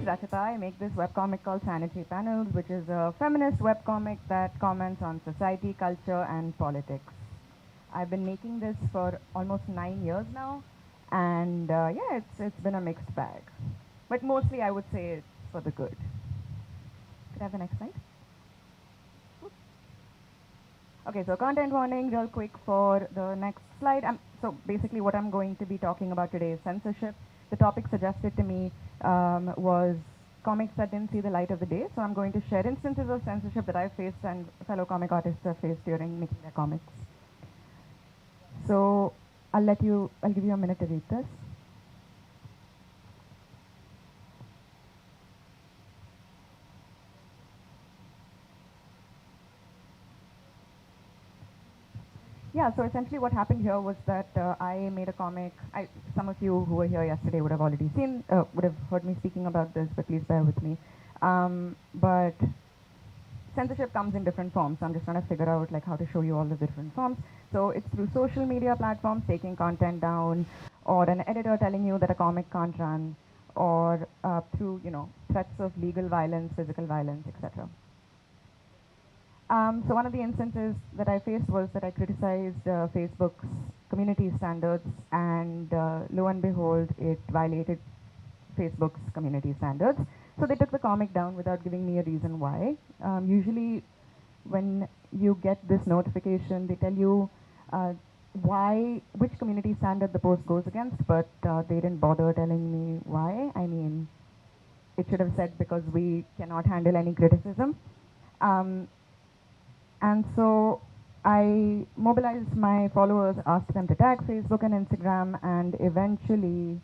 is Rachitha. I make this webcomic called Sanitary Panels, which is a feminist webcomic that comments on society, culture, and politics. I've been making this for almost 9 years now, and yeah, it's been a mixed bag. But mostly I would say it's for the good. Could I have the next slide? Okay, so content warning real quick for the next slide. So basically what I'm going to be talking about today is censorship. The topic suggested to me was comics that didn't see the light of the day. So I'm going to share instances of censorship that I've faced and fellow comic artists have faced during making their comics. So I'll give you a minute to read this. Yeah, so essentially what happened here was that I made a comic. Some of you who were here yesterday would have already would have heard me speaking about this, but please bear with me. But censorship comes in different forms, so I'm just trying to figure out like how to show you all the different forms. So it's through social media platforms taking content down, or an editor telling you that a comic can't run, or through threats of legal violence, physical violence, etc. So one of the instances that I faced was that I criticized Facebook's community standards, and lo and behold, it violated Facebook's community standards. So they took the comic down without giving me a reason why. Usually, when you get this notification, they tell you which community standard the post goes against, but they didn't bother telling me why. I mean, it should have said because we cannot handle any criticism. And so I mobilized my followers, asked them to tag Facebook and Instagram, and eventually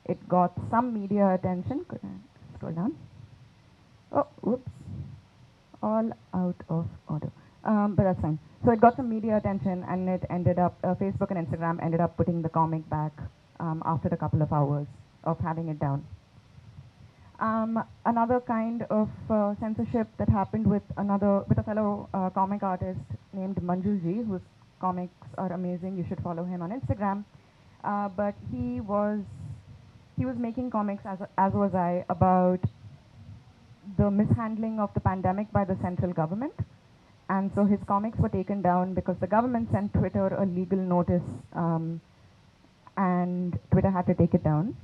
it got some media attention. Could I scroll down? Oh, whoops. All out of order. But that's fine. So it got some media attention, and it ended up, Facebook and Instagram ended up putting the comic back after a couple of hours of having it down. Another kind of censorship that happened with a fellow comic artist named Manjulji, whose comics are amazing. You should follow him on Instagram. But he was making comics, as was I, about the mishandling of the pandemic by the central government. And so his comics were taken down because the government sent Twitter a legal notice, and Twitter had to take it down.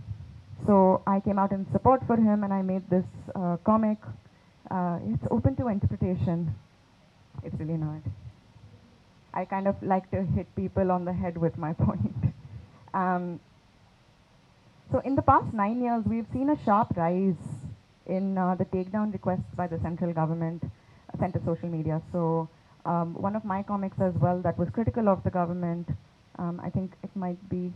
So I came out in support for him, and I made this comic. It's open to interpretation. It's really not. I kind of like to hit people on the head with my point. So in the past 9 years, we've seen a sharp rise in the takedown requests by the central government sent to social media. So one of my comics as well that was critical of the government, I think it might be,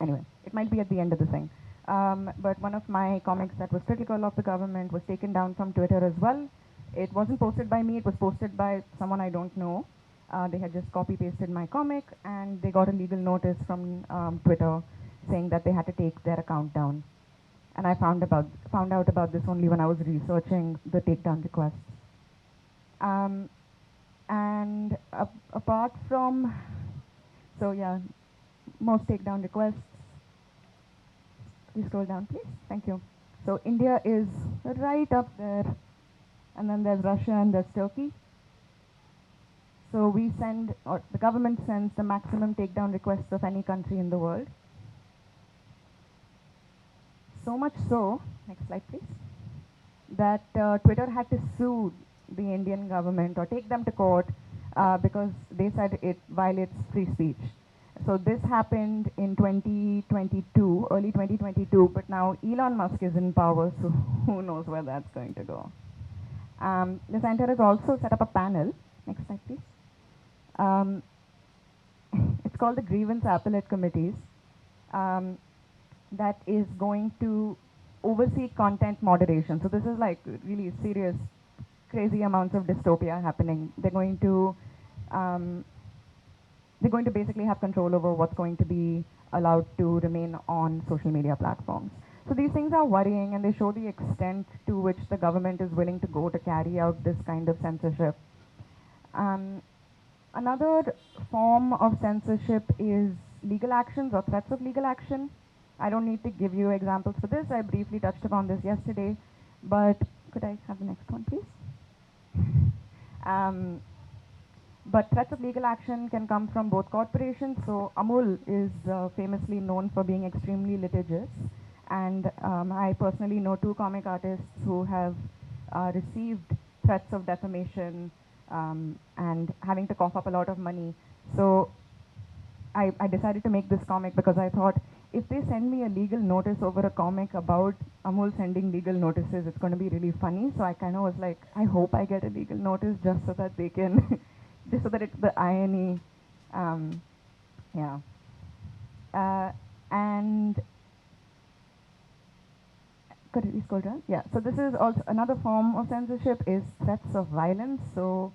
anyway, it might be at the end of the thing. But one of my comics that was critical of the government was taken down from Twitter as well. It wasn't posted by me, it was posted by someone I don't know. They had just copy-pasted my comic, and they got a legal notice from Twitter saying that they had to take their account down. And I found out about this only when I was researching the takedown requests. And apart from, so yeah, most takedown requests. Please scroll down, please. Thank you. So India is right up there, and then there's Russia and there's Turkey. So we send, or the government sends the maximum takedown requests of any country in the world. So much so, next slide please, that Twitter had to sue the Indian government or take them to court because they said it violates free speech. So this happened in 2022, early 2022, but now Elon Musk is in power, so who knows where that's going to go. The center has also set up a panel. Next slide, please. It's called the Grievance Appellate Committees, that is going to oversee content moderation. So this is like really serious, crazy amounts of dystopia happening. They're going to basically have control over what's going to be allowed to remain on social media platforms. So these things are worrying, and they show the extent to which the government is willing to go to carry out this kind of censorship. Another form of censorship is legal actions or threats of legal action. I don't need to give you examples for this. I briefly touched upon this yesterday, but could I have the next one, please? Um, but threats of legal action can come from both corporations. So Amul is famously known for being extremely litigious, and I personally know two comic artists who have received threats of defamation and having to cough up a lot of money. So I decided to make this comic because I thought if they send me a legal notice over a comic about Amul sending legal notices, it's going to be really funny. So I kind of was like, I hope I get a legal notice just so that they can, just so that it's the irony. Um, yeah. And could you scroll down? Yeah. So this is also another form of censorship is threats of violence. So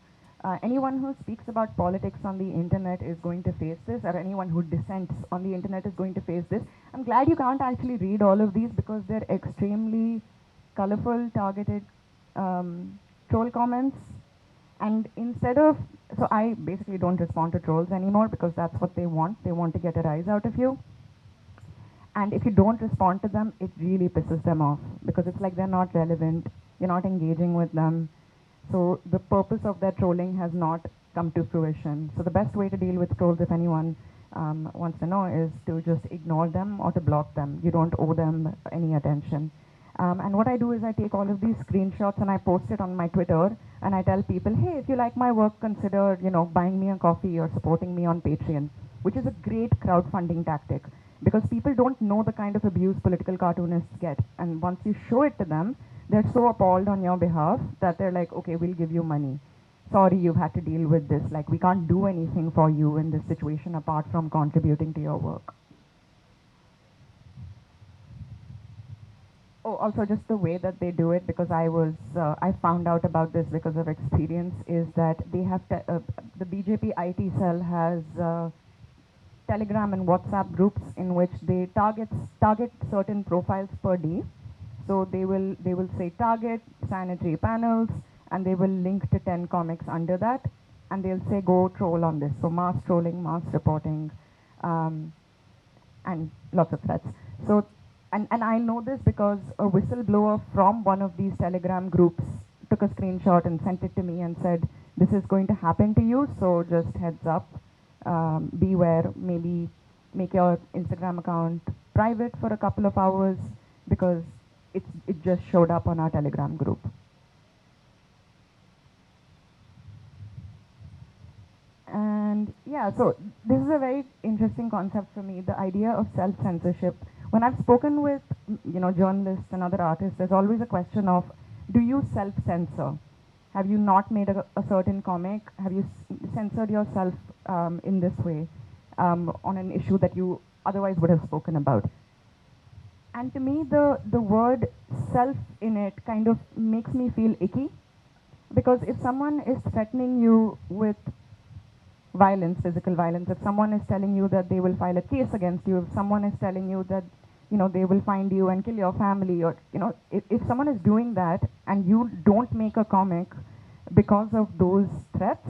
anyone who speaks about politics on the internet is going to face this, or anyone who dissents on the internet is going to face this. I'm glad you can't actually read all of these because they're extremely colorful, targeted troll comments. And instead of, so I basically don't respond to trolls anymore because that's what they want. They want to get a rise out of you. And if you don't respond to them, it really pisses them off because it's like they're not relevant, you're not engaging with them. So the purpose of their trolling has not come to fruition. So the best way to deal with trolls, if anyone wants to know, is to just ignore them or to block them. You don't owe them any attention. And what I do is I take all of these screenshots and I post it on my Twitter and I tell people, hey, if you like my work, consider, buying me a coffee or supporting me on Patreon, which is a great crowdfunding tactic because people don't know the kind of abuse political cartoonists get. And once you show it to them, they're so appalled on your behalf that they're like, okay, we'll give you money. Sorry, you've had to deal with this. Like, we can't do anything for you in this situation apart from contributing to your work. Oh, also just the way that they do it, because I found out about this because of experience, is that they have the BJP IT cell has Telegram and WhatsApp groups in which they target certain profiles per day. So they will say target sanitary panels, and they will link to 10 comics under that, and they'll say go troll on this. So mass trolling, mass reporting, and lots of threats. So and I know this because a whistleblower from one of these Telegram groups took a screenshot and sent it to me and said, this is going to happen to you, so just heads up, beware, maybe make your Instagram account private for a couple of hours because it just showed up on our Telegram group. And yeah, so this is a very interesting concept for me, the idea of self-censorship. When I've spoken with journalists and other artists, there's always a question of, do you self-censor? Have you not made a certain comic? Have you censored yourself in this way on an issue that you otherwise would have spoken about? And to me, the word self in it kind of makes me feel icky, because if someone is threatening you with violence, physical violence, if someone is telling you that they will file a case against you, if someone is telling you that they will find you and kill your family, or if someone is doing that and you don't make a comic because of those threats,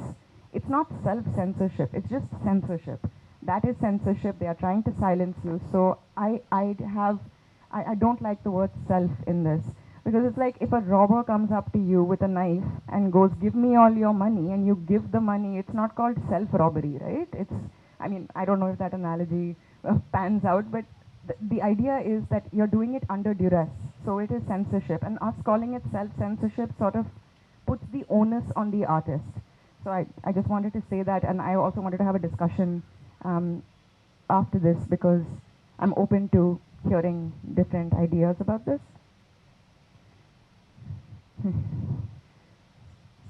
it's not self-censorship, it's just censorship. That is censorship. They are trying to silence you. So I don't like the word self in this, because it's like if a robber comes up to you with a knife and goes, give me all your money, and you give the money, it's not called self-robbery, right? I don't know if that analogy pans out, but the idea is that you're doing it under duress. So it is censorship, and us calling it self-censorship sort of puts the onus on the artist. So I just wanted to say that, and I also wanted to have a discussion after this, because I'm open to hearing different ideas about this.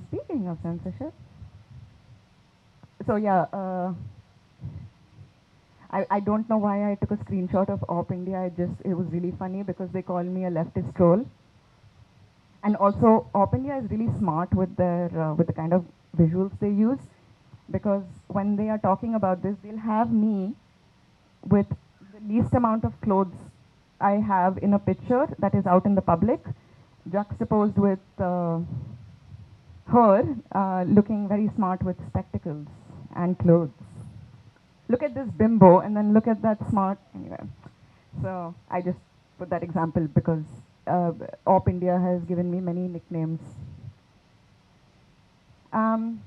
Speaking of censorship, so yeah, I don't know why I took a screenshot of Op India. It was really funny because they called me a leftist troll. And also, Op India is really smart with with the kind of visuals they use, because when they are talking about this, they'll have me with the least amount of clothes I have in a picture that is out in the public, juxtaposed with her looking very smart with spectacles and clothes. Look at this bimbo, and then look at that smart. Anyway, So I just put that example because Op India has given me many nicknames. Um,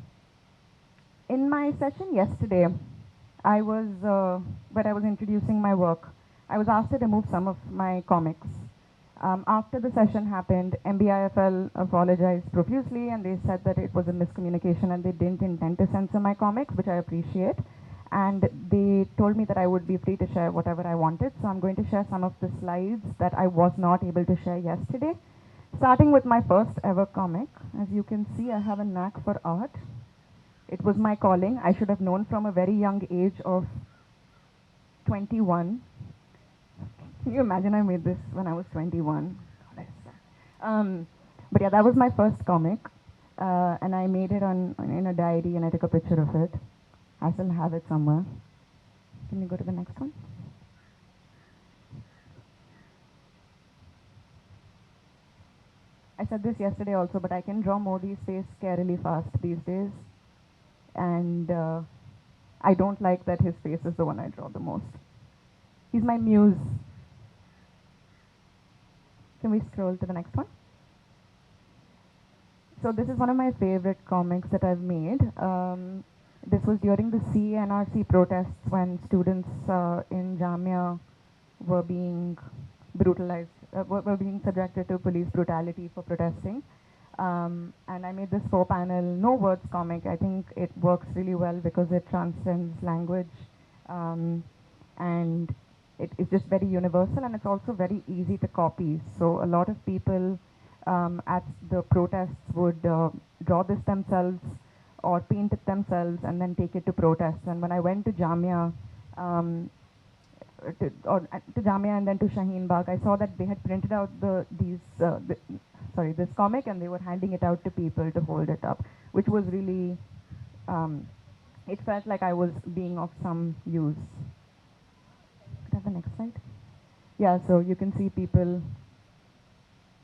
in my session yesterday, when I was introducing my work, I was asked to remove some of my comics. After the session happened, MBIFL apologized profusely and they said that it was a miscommunication and they didn't intend to censor my comics, which I appreciate. And they told me that I would be free to share whatever I wanted. So I'm going to share some of the slides that I was not able to share yesterday. Starting with my first ever comic. As you can see, I have a knack for art. It was my calling. I should have known from a very young age of 21. Can you imagine I made this when I was 21? But yeah, that was my first comic. And I made it in a diary and I took a picture of it. I still have it somewhere. Can you go to the next one? I said this yesterday also, but I can draw Modi's face scarily fast these days. And I don't like that his face is the one I draw the most. He's my muse. Can we scroll to the next one? So this is one of my favorite comics that I've made. This was during the CNRC protests when students in Jamia were being brutalized, were being subjected to police brutality for protesting. And I made this 4-panel, no words comic. I think it works really well because it transcends language and it's just very universal and it's also very easy to copy. So a lot of people at the protests would draw this themselves or paint it themselves and then take it to protests. And when I went to Jamia, to Jamia and then to Shaheen Bagh, I saw that they had printed out this comic and they were handing it out to people to hold it up, which was really, it felt like I was being of some use. Could I have the next slide? Yeah, so you can see people,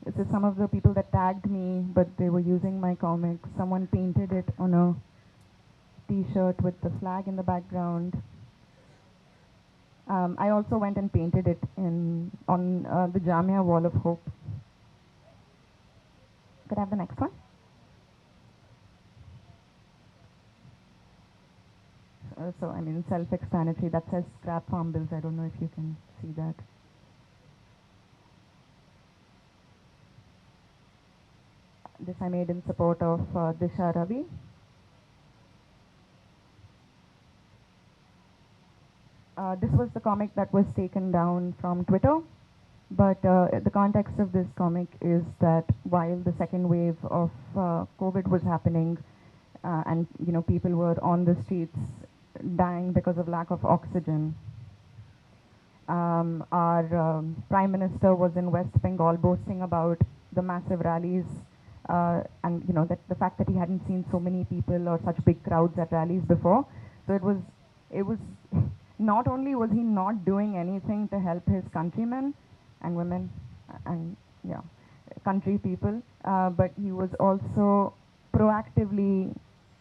this is some of the people that tagged me, but they were using my comic. Someone painted it on a t-shirt with the flag in the background. I also went and painted it on the Jamia Wall of Hope. Could I have the next one? So, I mean, self-explanatory. That says scrap farm bills. I don't know if you can see that. This I made in support of Disha Ravi. This was the comic that was taken down from Twitter. But the context of this comic is that while the second wave of COVID was happening and people were on the streets dying because of lack of oxygen, our Prime Minister was in West Bengal boasting about the massive rallies and that the fact that he hadn't seen so many people or such big crowds at rallies before. So it was not only was he not doing anything to help his countrymen and women and country people, but he was also proactively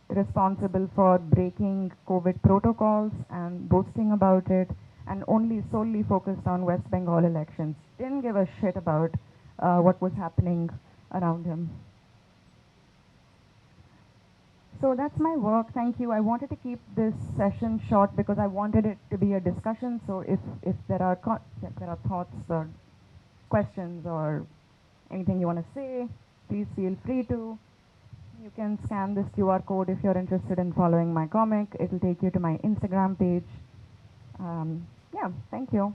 responsible for breaking COVID protocols and boasting about it and only solely focused on West Bengal elections. Didn't give a shit about what was happening around him. So that's my work, thank you. I wanted to keep this session short because I wanted it to be a discussion, so if there are thoughts or questions or anything you want to say, please feel free to. You can scan this QR code if you're interested in following my comic. It'll take you to my Instagram page. Yeah, thank you.